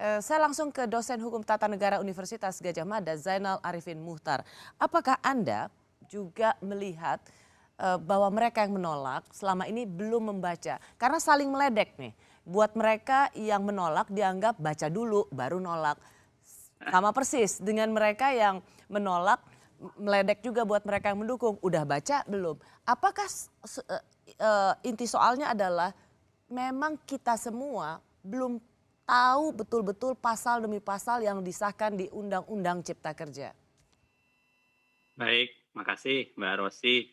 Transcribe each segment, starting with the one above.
Saya langsung ke dosen hukum tata negara Universitas Gadjah Mada, Zainal Arifin Muhtar. Apakah Anda juga melihat bahwa mereka yang menolak selama ini belum membaca? Karena saling meledek nih. Buat mereka yang menolak dianggap baca dulu baru nolak. Sama persis dengan mereka yang menolak, meledek juga buat mereka yang mendukung. Udah baca belum? Apakah inti soalnya adalah memang kita semua belum tahu betul-betul pasal demi pasal yang disahkan di Undang-Undang Cipta Kerja? Baik, makasih Mbak Rosi.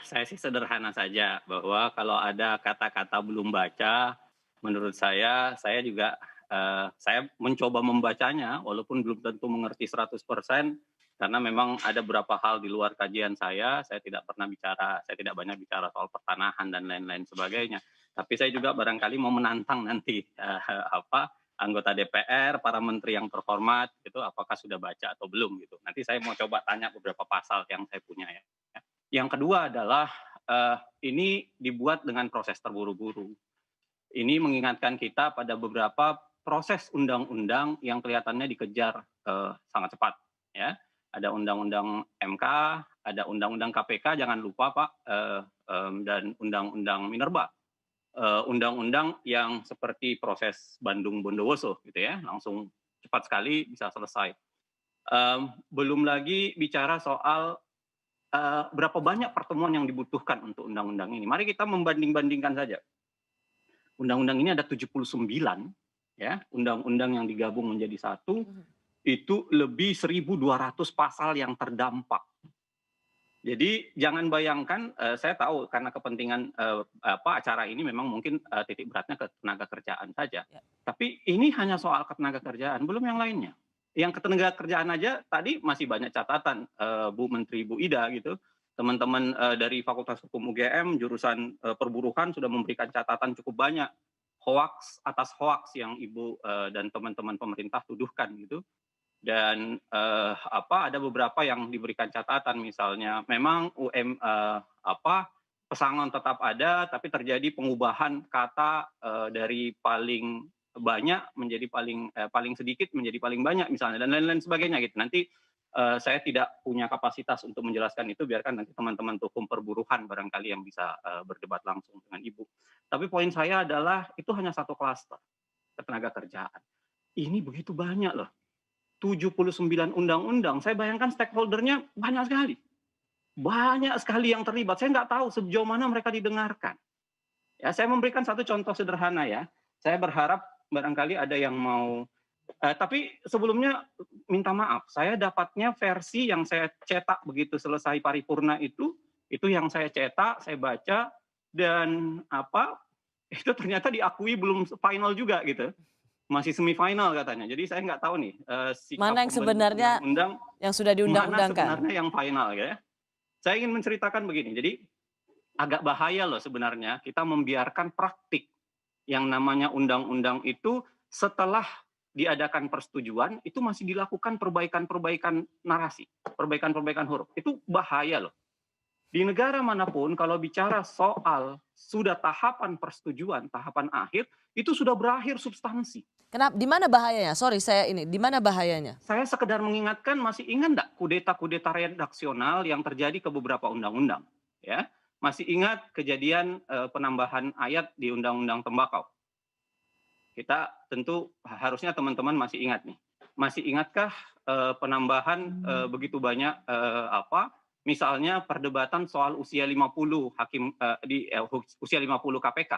Saya sih sederhana saja bahwa kalau ada kata-kata belum baca, menurut saya juga saya mencoba membacanya walaupun belum tentu mengerti 100% karena memang ada beberapa hal di luar kajian saya tidak pernah bicara, saya tidak banyak bicara soal pertanahan dan lain-lain sebagainya. Tapi saya juga barangkali mau menantang nanti anggota DPR, para menteri yang terhormat gitu, apakah sudah baca atau belum gitu. Nanti saya mau coba tanya beberapa pasal yang saya punya ya. Yang kedua adalah ini dibuat dengan proses terburu-buru. Ini mengingatkan kita pada beberapa proses undang-undang yang kelihatannya dikejar sangat cepat. Ya, ada undang-undang MK, ada undang-undang KPK, jangan lupa Pak, dan undang-undang Minerba. Undang-undang yang seperti proses Bandung Bondowoso gitu ya, langsung cepat sekali bisa selesai. Belum lagi bicara soal berapa banyak pertemuan yang dibutuhkan untuk undang-undang ini. Mari kita membanding-bandingkan saja. Undang-undang ini ada 79, ya, undang-undang yang digabung menjadi satu, itu lebih 1.200 pasal yang terdampak. Jadi jangan bayangkan, saya tahu karena kepentingan acara ini memang mungkin titik beratnya ke tenaga kerjaan saja. Ya. Tapi ini hanya soal ketenaga kerjaan, belum yang lainnya. Yang ketenaga kerjaan aja tadi masih banyak catatan Bu Menteri Bu Ida gitu. Teman-teman dari Fakultas Hukum UGM jurusan perburuhan sudah memberikan catatan cukup banyak hoaks atas hoaks yang Ibu dan teman-teman pemerintah tuduhkan gitu. Dan ada beberapa yang diberikan catatan misalnya memang pesangon tetap ada tapi terjadi pengubahan kata dari paling banyak menjadi paling sedikit menjadi paling banyak misalnya dan lain-lain sebagainya gitu. Nanti saya tidak punya kapasitas untuk menjelaskan itu, biarkan nanti teman-teman hukum perburuhan barangkali yang bisa berdebat langsung dengan Ibu. Tapi poin saya adalah itu hanya satu klaster ketenaga kerjaan. Ini begitu banyak loh. 79 undang-undang, saya bayangkan stakeholder-nya banyak sekali. Banyak sekali yang terlibat. Saya nggak tahu sejauh mana mereka didengarkan. Ya, saya memberikan satu contoh sederhana ya. Saya berharap barangkali ada yang mau. Tapi sebelumnya minta maaf, saya dapatnya versi yang saya cetak begitu selesai paripurna itu yang saya cetak, saya baca dan itu ternyata diakui belum final juga gitu. Masih semifinal katanya. Jadi saya nggak tahu nih sikap Mana yang pembentuk sebenarnya undang-undang yang sudah mana diundang-undangkan? sebenarnya yang final ya. Saya ingin menceritakan begini. Jadi agak bahaya loh sebenarnya kita membiarkan praktik yang namanya undang-undang itu setelah diadakan persetujuan itu masih dilakukan perbaikan-perbaikan narasi, perbaikan-perbaikan huruf. Itu bahaya loh. Di negara manapun kalau bicara soal sudah tahapan persetujuan, tahapan akhir, itu sudah berakhir substansi. Kenapa? Di mana bahayanya? Sorry saya ini. Di mana bahayanya? Saya sekedar mengingatkan, masih ingat enggak kudeta-kudeta redaksional yang terjadi ke beberapa undang-undang? Ya, masih ingat kejadian penambahan ayat di Undang-Undang Tembakau? Kita tentu harusnya teman-teman masih ingat nih. Masih ingatkah penambahan begitu banyak misalnya perdebatan soal usia 50 hakim usia 50 KPK?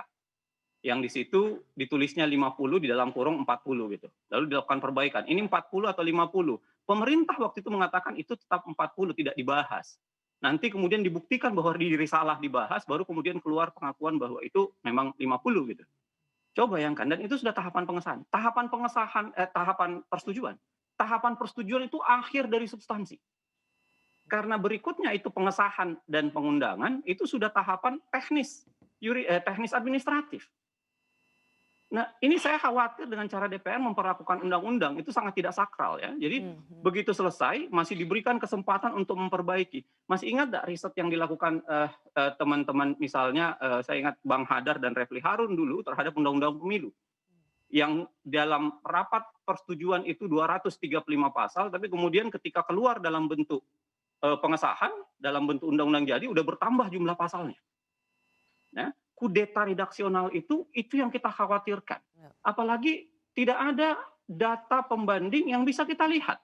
Yang di situ ditulisnya 50 di dalam kurung 40 gitu. Lalu dilakukan perbaikan. Ini 40 atau 50. Pemerintah waktu itu mengatakan itu tetap 40, tidak dibahas. Nanti kemudian dibuktikan bahwa diri salah dibahas, baru kemudian keluar pengakuan bahwa itu memang 50 gitu. Coba bayangkan, dan itu sudah tahapan pengesahan. Tahapan persetujuan. Tahapan persetujuan itu akhir dari substansi. Karena berikutnya itu pengesahan dan pengundangan, itu sudah tahapan teknis administratif. Nah, ini saya khawatir dengan cara DPR memperlakukan undang-undang itu sangat tidak sakral ya. Jadi begitu selesai masih diberikan kesempatan untuk memperbaiki. Masih ingat nggak riset yang dilakukan teman-teman misalnya saya ingat Bang Hadar dan Refli Harun dulu terhadap undang-undang pemilu. yang dalam rapat persetujuan itu 235 pasal, tapi kemudian ketika keluar dalam bentuk pengesahan, dalam bentuk undang-undang jadi udah bertambah jumlah pasalnya. Ya, kudeta redaksional itu yang kita khawatirkan. Apalagi tidak ada data pembanding yang bisa kita lihat.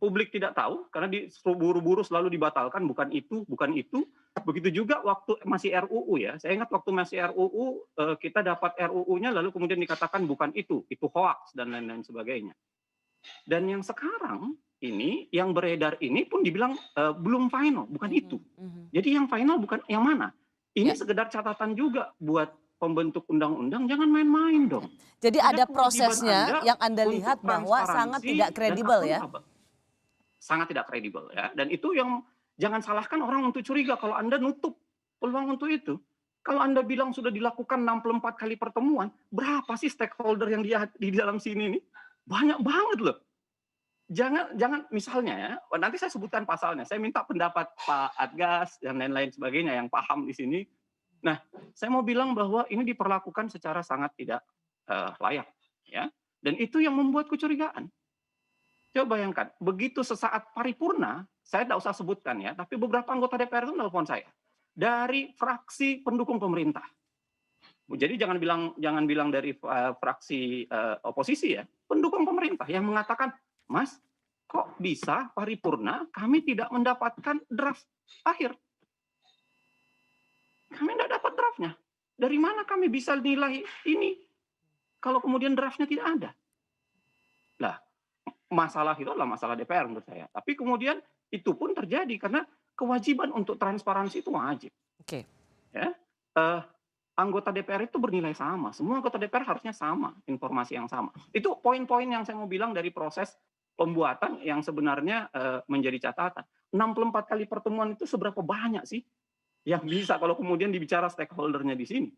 Publik tidak tahu karena buru-buru selalu dibatalkan, bukan itu, bukan itu. Begitu juga waktu masih RUU ya. Saya ingat waktu masih RUU kita dapat RUU-nya lalu kemudian dikatakan bukan itu hoax dan lain-lain sebagainya. Dan yang sekarang ini yang beredar ini pun dibilang belum final, bukan itu. Jadi yang final bukan yang mana? Ini sekedar catatan juga buat pembentuk undang-undang, jangan main-main dong. Jadi ada prosesnya yang Anda lihat bahwa sangat tidak kredibel ya? Sangat tidak kredibel ya. Dan itu yang jangan salahkan orang untuk curiga kalau Anda nutup peluang untuk itu. Kalau Anda bilang sudah dilakukan 64 kali pertemuan, berapa sih stakeholder yang di dalam sini nih? Banyak banget loh. Jangan misalnya ya, nanti saya sebutkan pasalnya. Saya minta pendapat Pak Adgas dan lain-lain sebagainya yang paham di sini. Nah, saya mau bilang bahwa ini diperlakukan secara sangat tidak layak ya. Dan itu yang membuat kecurigaan. Coba bayangkan, begitu sesaat paripurna, saya tidak usah sebutkan ya, tapi beberapa anggota DPR itu menelpon saya dari fraksi pendukung pemerintah. Jadi jangan bilang dari fraksi oposisi ya, pendukung pemerintah yang mengatakan, Mas, kok bisa paripurna kami tidak mendapatkan draft akhir? Kami tidak dapat draftnya. Dari mana kami bisa nilai ini kalau kemudian draftnya tidak ada? Lah, masalah itu adalah masalah DPR menurut saya. Tapi kemudian itu pun terjadi karena kewajiban untuk transparansi itu wajib. Oke. Ya, anggota DPR itu bernilai sama. Semua anggota DPR harusnya sama, informasi yang sama. Itu poin-poin yang saya mau bilang dari proses pembuatan yang sebenarnya menjadi catatan. 64 kali pertemuan itu seberapa banyak sih yang bisa kalau kemudian dibicara stakeholdernya di sini?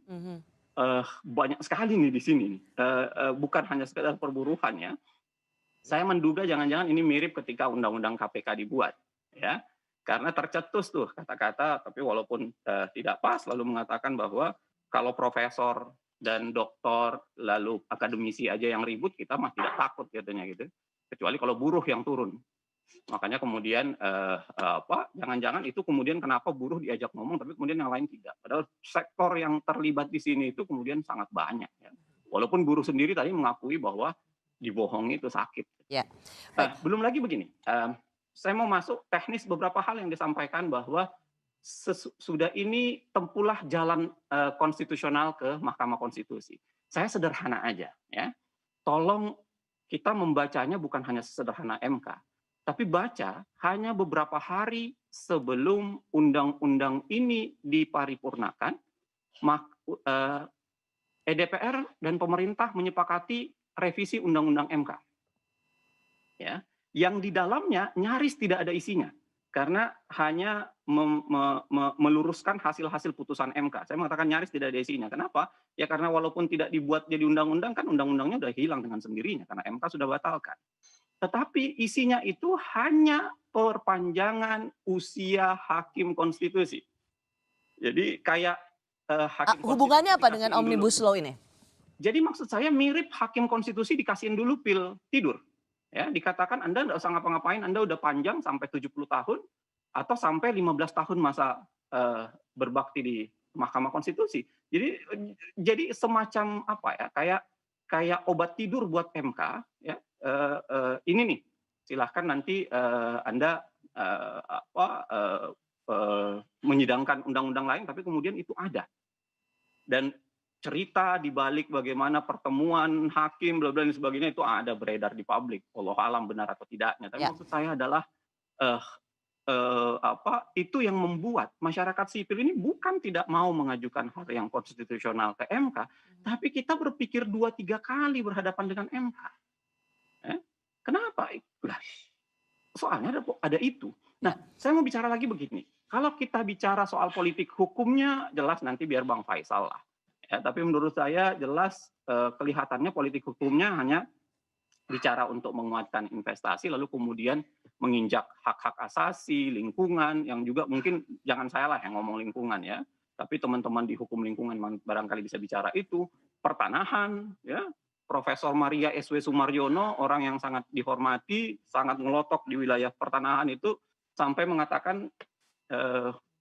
Banyak sekali nih di sini. Bukan hanya sekedar perburuan ya. Saya menduga jangan-jangan ini mirip ketika Undang-Undang KPK dibuat, ya, karena tercetus tuh kata-kata, tapi walaupun tidak pas, lalu mengatakan bahwa kalau profesor dan doktor lalu akademisi aja yang ribut, kita mah tidak takut katanya gitu, kecuali kalau buruh yang turun. Makanya kemudian jangan-jangan itu kemudian kenapa buruh diajak ngomong, tapi kemudian yang lain tidak. Padahal sektor yang terlibat di sini itu kemudian sangat banyak. Ya. Walaupun buruh sendiri tadi mengakui bahwa dibohongi itu sakit. Ya. Belum lagi begini, saya mau masuk teknis beberapa hal yang disampaikan bahwa sudah ini tempuhlah jalan konstitusional ke Mahkamah Konstitusi. Saya sederhana aja, ya. Tolong kita membacanya bukan hanya sesederhana MK, tapi baca hanya beberapa hari sebelum undang-undang ini diparipurnakan, DPR dan pemerintah menyepakati revisi Undang-Undang MK. Ya, yang di dalamnya nyaris tidak ada isinya karena hanya meluruskan hasil-hasil putusan MK. Saya mengatakan nyaris tidak ada isinya. Kenapa? Ya karena walaupun tidak dibuat jadi undang-undang kan undang-undangnya sudah hilang dengan sendirinya karena MK sudah batalkan. Tetapi isinya itu hanya perpanjangan usia hakim konstitusi. Jadi kayak hakim hubungannya apa dengan Omnibus Law ini? Jadi maksud saya mirip hakim konstitusi dikasihin dulu pil tidur. Ya, dikatakan Anda tidak usah ngapa-ngapain, Anda udah panjang sampai 70 tahun atau sampai 15 tahun masa berbakti di Mahkamah Konstitusi. Jadi semacam apa ya? Kayak obat tidur buat MK ya. Ini nih. Silahkan nanti Anda menyidangkan undang-undang lain tapi kemudian itu ada. Dan cerita di balik bagaimana pertemuan hakim bla bla dan sebagainya itu ada beredar di publik. Allah alam benar atau tidaknya. Tapi maksud saya adalah itu yang membuat masyarakat sipil ini bukan tidak mau mengajukan hal yang konstitusional ke MK, tapi kita berpikir 2-3 kali berhadapan dengan MK. Kenapa? Soalnya ada itu. Nah, saya mau bicara lagi begini. Kalau kita bicara soal politik hukumnya, jelas nanti biar Bang Faisal lah. Ya, tapi menurut saya jelas kelihatannya politik hukumnya hanya bicara untuk menguatkan investasi, lalu kemudian menginjak hak-hak asasi, lingkungan, yang juga mungkin jangan saya lah yang ngomong lingkungan ya, tapi teman-teman di hukum lingkungan barangkali bisa bicara itu, pertanahan, ya, Profesor Maria S.W. Sumaryono, orang yang sangat dihormati, sangat ngelotok di wilayah pertanahan itu, sampai mengatakan,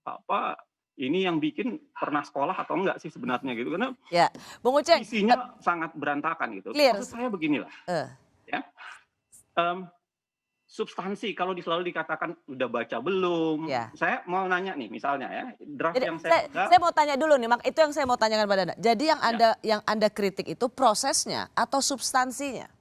apa, ini yang bikin pernah sekolah atau enggak sih sebenarnya gitu, karena Ya, Bung Uceng, isinya sangat berantakan gitu. clear. Maksud saya beginilah, Eh, ya, substansi kalau selalu dikatakan udah baca belum, ya. saya mau nanya nih misalnya ya, draft Jadi yang saya pegang saya mau tanya dulu nih, itu yang saya mau tanyakan pada Anda. Jadi ya, yang Anda kritik itu prosesnya atau substansinya?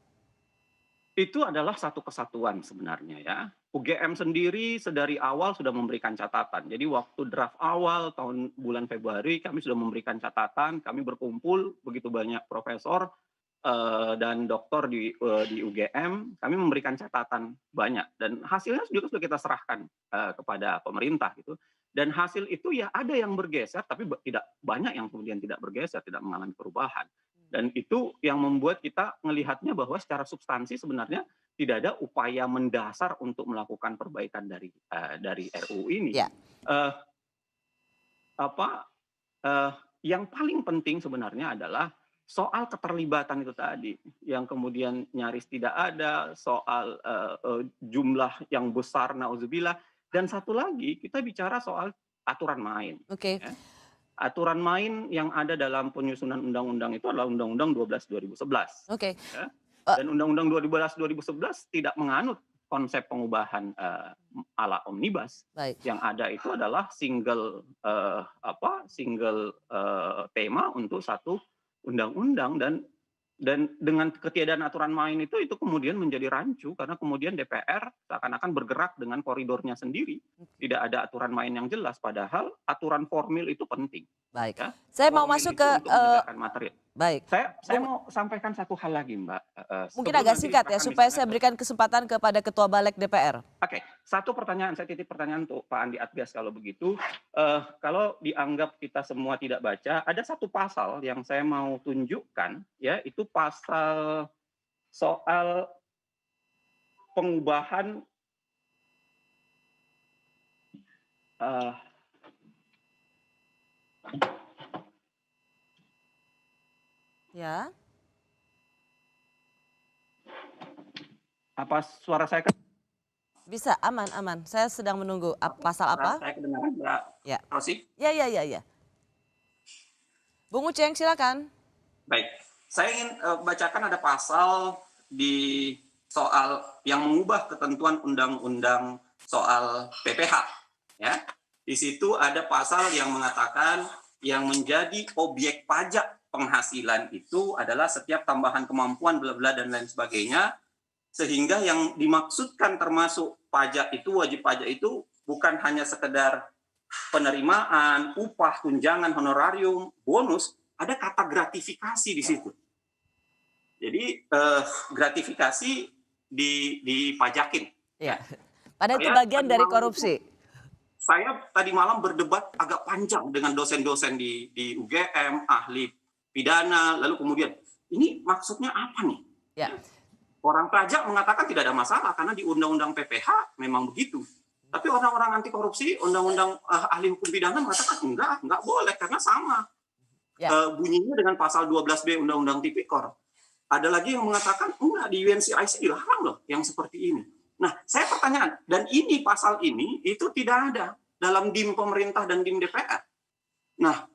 itu adalah satu kesatuan sebenarnya ya. UGM sendiri sedari awal sudah memberikan catatan. Jadi waktu draft awal tahun bulan Februari kami sudah memberikan catatan, kami berkumpul begitu banyak profesor dan doktor di UGM, kami memberikan catatan banyak dan hasilnya juga sudah kita serahkan kepada pemerintah gitu. Dan hasil itu ya ada yang bergeser, tapi tidak banyak yang kemudian tidak bergeser, tidak mengalami perubahan. Dan itu yang membuat kita melihatnya bahwa secara substansi sebenarnya tidak ada upaya mendasar untuk melakukan perbaikan dari RUU ini. Ya. Eh, apa yang paling penting sebenarnya adalah soal keterlibatan itu tadi, yang kemudian nyaris tidak ada, soal jumlah yang besar, nauzubillah, dan satu lagi kita bicara soal aturan main. Oke. Ya. Aturan main yang ada dalam penyusunan undang-undang itu adalah Undang-Undang 12 2011. Oke. Ya. Dan Undang-Undang 12 2011 tidak menganut konsep pengubahan ala omnibus. Baik. Yang ada itu adalah single tema untuk satu undang-undang, dan dengan ketiadaan aturan main itu kemudian menjadi rancu karena kemudian DPR seakan-akan bergerak dengan koridornya sendiri. Tidak ada aturan main yang jelas, padahal aturan formil itu penting. Baik. Ya. Saya mau Formil masuk itu ke untuk menegakkan material. baik. Saya mau sampaikan satu hal lagi, Mbak. Mungkin Sebelum agak nanti singkat ya akan supaya misalnya saya berikan kesempatan kepada Ketua Balik DPR. Oke, satu pertanyaan, saya titip pertanyaan untuk Pak Andi Atgas kalau begitu. Kalau dianggap kita semua tidak baca, ada satu pasal yang saya mau tunjukkan, ya, itu pasal soal pengubahan Ya. apa suara saya Bisa, aman. Saya sedang menunggu. Pasal apa? Saya kedengaran, Mbak Ya. Rosi? Ya. Bung Uceng, silakan. Baik, saya ingin bacakan ada pasal di soal yang mengubah ketentuan undang-undang soal PPH. Ya, di situ ada pasal yang mengatakan yang menjadi objek pajak penghasilan itu adalah setiap tambahan kemampuan bla bla dan lain sebagainya, sehingga yang dimaksudkan termasuk pajak itu, wajib pajak itu bukan hanya sekedar penerimaan, upah, tunjangan, honorarium, bonus, ada kata gratifikasi di situ. Jadi gratifikasi dipajakin. Ya. Padahal itu bagian dari korupsi. Saya tadi malam berdebat agak panjang dengan dosen-dosen di UGM, ahli pidana, lalu kemudian ini maksudnya apa nih? Ya. Orang pajak mengatakan tidak ada masalah karena di Undang-Undang PPH memang begitu. Tapi orang-orang anti korupsi, Undang-Undang ahli hukum pidana mengatakan enggak boleh karena sama. Ya. Bunyinya dengan pasal 12B Undang-Undang Tipikor. Ada lagi yang mengatakan enggak, di UNCIC dilarang loh yang seperti ini. Nah, saya pertanyaan, dan ini pasal ini itu tidak ada dalam DIM pemerintah dan DIM DPR. Nah,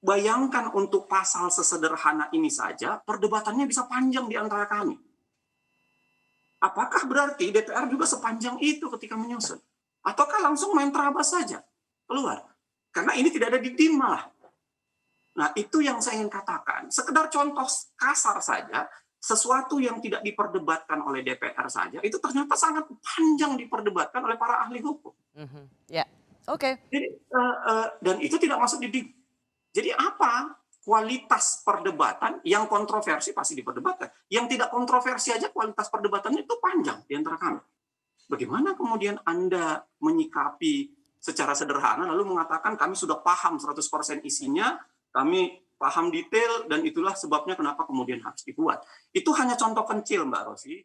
bayangkan untuk pasal sesederhana ini saja, perdebatannya bisa panjang di antara kami. Apakah berarti DPR juga sepanjang itu ketika menyusun? Ataukah langsung main terabas saja keluar? Karena ini tidak ada di DIM malah. Nah, itu yang saya ingin katakan. Sekedar contoh kasar saja, sesuatu yang tidak diperdebatkan oleh DPR saja, itu ternyata sangat panjang diperdebatkan oleh para ahli hukum. Ya, oke. Jadi, dan itu tidak masuk di DIM. Jadi apa kualitas perdebatan? Yang kontroversi pasti diperdebatkan. Yang tidak kontroversi aja kualitas perdebatannya itu panjang di antara kami. Bagaimana kemudian Anda menyikapi secara sederhana lalu mengatakan kami sudah paham 100% isinya, kami paham detail, dan itulah sebabnya kenapa kemudian harus dibuat. Itu hanya contoh kecil, Mbak Rosi.